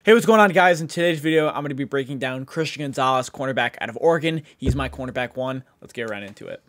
Hey, what's going on, guys? In today's video, I'm going to be breaking down Christian Gonzalez, cornerback out of Oregon. He's my cornerback one. Let's get right into it.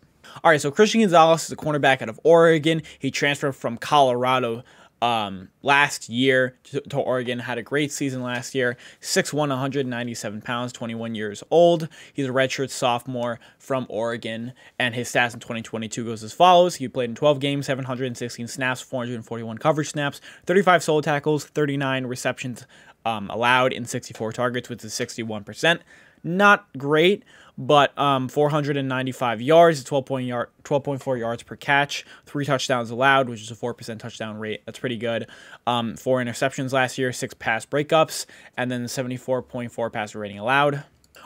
All right, so Christian Gonzalez is a cornerback out of Oregon. He transferred from Colorado last year to Oregon. Had a great season last year. 6'1", 197 pounds, 21 years old. He's a redshirt sophomore from Oregon, and his stats in 2022 goes as follows. He played in 12 games, 716 snaps, 441 coverage snaps, 35 solo tackles, 39 receptions allowed in 64 targets, which is 61%. Not great, but 495 yards, 12.4 yards per catch, 3 touchdowns allowed, which is a 4% touchdown rate. That's pretty good. 4 interceptions last year, 6 pass breakups, and then 74.4 passer rating allowed.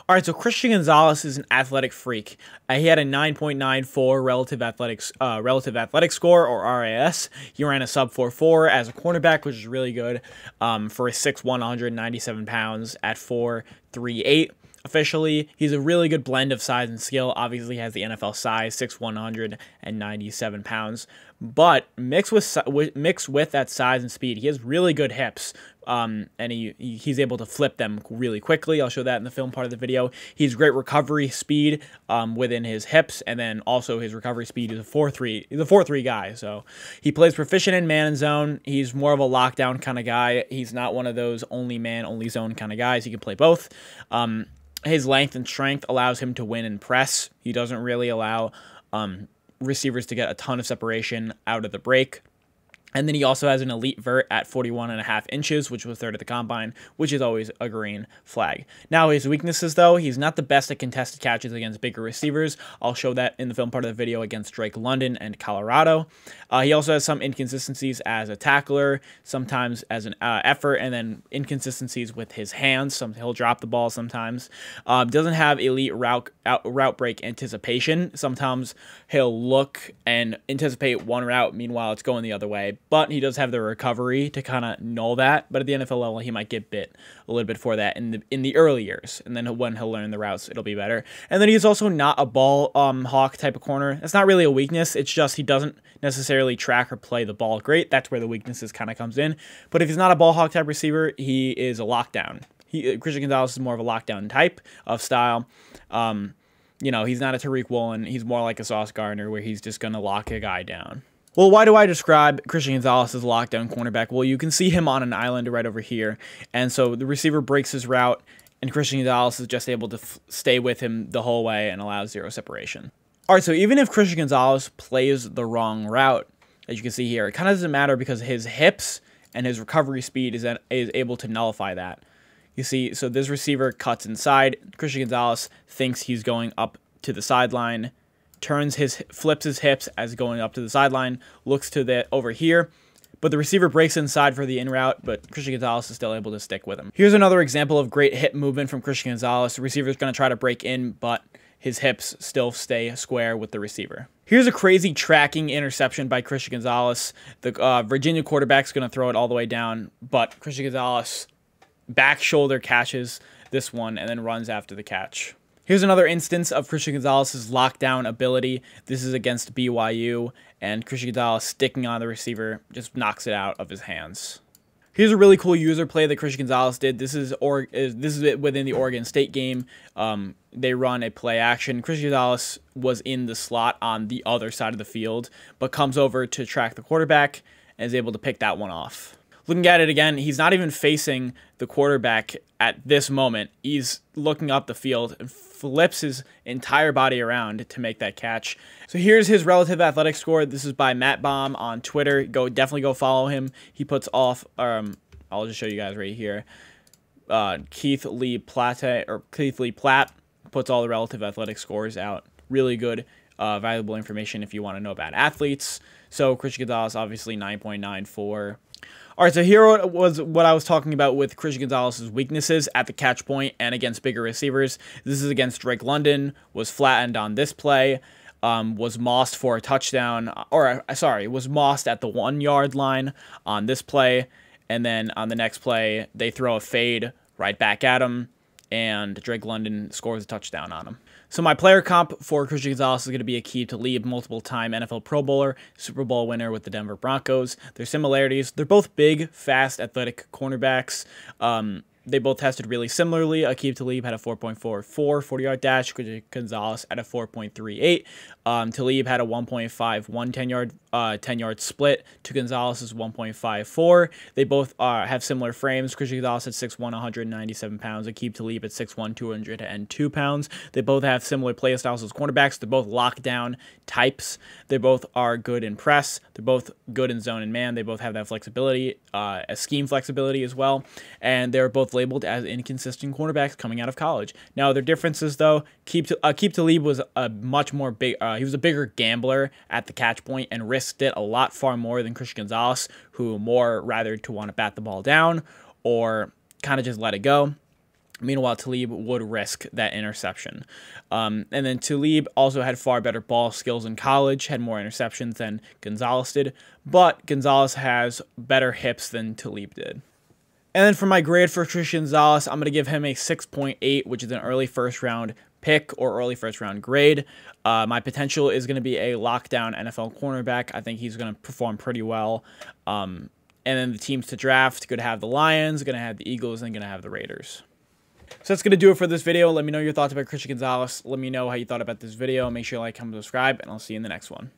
All right, so Christian Gonzalez is an athletic freak. He had a 9.94 relative athletic score, or RAS. He ran a sub 4.4 as a cornerback, which is really good for a 6'1", 197 pounds at 4.38. Officially, he's a really good blend of size and skill. Obviously, he has the NFL size, 6'1", 197 pounds. But mixed with that size and speed, he has really good hips. And he's able to flip them really quickly. I'll show that in the film part of the video. He's great recovery speed within his hips, and then also his recovery speed is a 4.3. He's a 4.3 guy, so he plays proficient in man and zone. He's more of a lockdown kind of guy. He's not one of those only man, only zone kind of guys. He can play both. His length and strength allows him to win and press. He doesn't really allow receivers to get a ton of separation out of the break. And then he also has an elite vert at 41.5 inches, which was third at the combine, which is always a green flag. Now, his weaknesses, though, he's not the best at contested catches against bigger receivers. I'll show that in the film part of the video against Drake London and Colorado. He also has some inconsistencies as a tackler, sometimes as an effort, and then inconsistencies with his hands. He'll drop the ball sometimes. Doesn't have elite route break anticipation. Sometimes he'll look and anticipate one route, meanwhile it's going the other way. But he does have the recovery to kind of null that. But at the NFL level, he might get bit a little bit for that in the early years. And then when he'll learn the routes, it'll be better. And then he's also not a ball hawk type of corner. That's not really a weakness. It's just he doesn't necessarily track or play the ball great. That's where the weaknesses kind of comes in. But if he's not a ball hawk type receiver, he is a lockdown. Christian Gonzalez is more of a lockdown type of style. You know, he's not a Tariq Woolen. He's more like a Sauce Gardner, where he's just going to lock a guy down. Well, why do I describe Christian Gonzalez as a lockdown cornerback? Well, you can see him on an island right over here. And so the receiver breaks his route, and Christian Gonzalez is just able to stay with him the whole way and allows zero separation. All right, so even if Christian Gonzalez plays the wrong route, as you can see here, it kind of doesn't matter because his hips and his recovery speed is able to nullify that. You see, so this receiver cuts inside. Christian Gonzalez thinks he's going up to the sideline, flips his hips as going up to the sideline, looks to the over here, but the receiver breaks inside for the in route, but Christian Gonzalez is still able to stick with him. Here's another example of great hip movement from Christian Gonzalez. The receiver is going to try to break in, but his hips still stay square with the receiver. Here's a crazy tracking interception by Christian Gonzalez. The Virginia quarterback's going to throw it all the way down, but Christian Gonzalez back shoulder catches this one and then runs after the catch. Here's another instance of Christian Gonzalez's lockdown ability. This is against BYU, and Christian Gonzalez sticking on the receiver just knocks it out of his hands. Here's a really cool user play that Christian Gonzalez did. This is within the Oregon State game. They run a play action. Christian Gonzalez was in the slot on the other side of the field, but comes over to track the quarterback and is able to pick that one off. Looking at it again, he's not even facing the quarterback at this moment. He's looking up the field and flips his entire body around to make that catch. So here's his relative athletic score. This is by Matt Baum on Twitter. Definitely go follow him. He puts off, I'll just show you guys right here. Keith Lee Platt puts all the relative athletic scores out. Really good, valuable information if you want to know about athletes. So Christian Gonzalez, obviously 9.94. All right, so here was what I was talking about with Christian Gonzalez's weaknesses at the catch point and against bigger receivers. This is against Drake London, was flattened on this play, was mossed for a touchdown, was mossed at the 1-yard line on this play, and then on the next play, they throw a fade right back at him, and Drake London scores a touchdown on him. So my player comp for Christian Gonzalez is going to be Aqib Talib, multiple-time NFL Pro Bowler, Super Bowl winner with the Denver Broncos. Their similarities, they're both big, fast, athletic cornerbacks. they both tested really similarly. Aqib Talib had a 4.44 40-yard dash. Gonzalez had a 4.38. Talib had a 1.51 10-yard split to Gonzalez's 1.54. They both have similar frames. Christian Gonzalez at 6'1", 197 pounds. Aqib Talib at 6'1", 202 pounds. They both have similar play styles as cornerbacks. They're both lockdown types. They both are good in press. They're both good in zone and man. They both have that flexibility, a scheme flexibility as well. And they're both labeled as inconsistent cornerbacks coming out of college. Now, their differences, though, Aqib Talib was a much more big, he was a bigger gambler at the catch point and risked it a lot far more than Christian Gonzalez, who more rather to want to bat the ball down or kind of just let it go. Meanwhile, Talib would risk that interception. And then Talib also had far better ball skills in college, had more interceptions than Gonzalez did, but Gonzalez has better hips than Talib did. And then for my grade for Christian Gonzalez, I'm going to give him a 6.8, which is an early first-round pick or early first-round grade. My potential is going to be a lockdown NFL cornerback. I think he's going to perform pretty well. And then the teams to draft, going to have the Lions, going to have the Eagles, and going to have the Raiders. So that's going to do it for this video. Let me know your thoughts about Christian Gonzalez. Let me know how you thought about this video. Make sure you like, comment, subscribe, and I'll see you in the next one.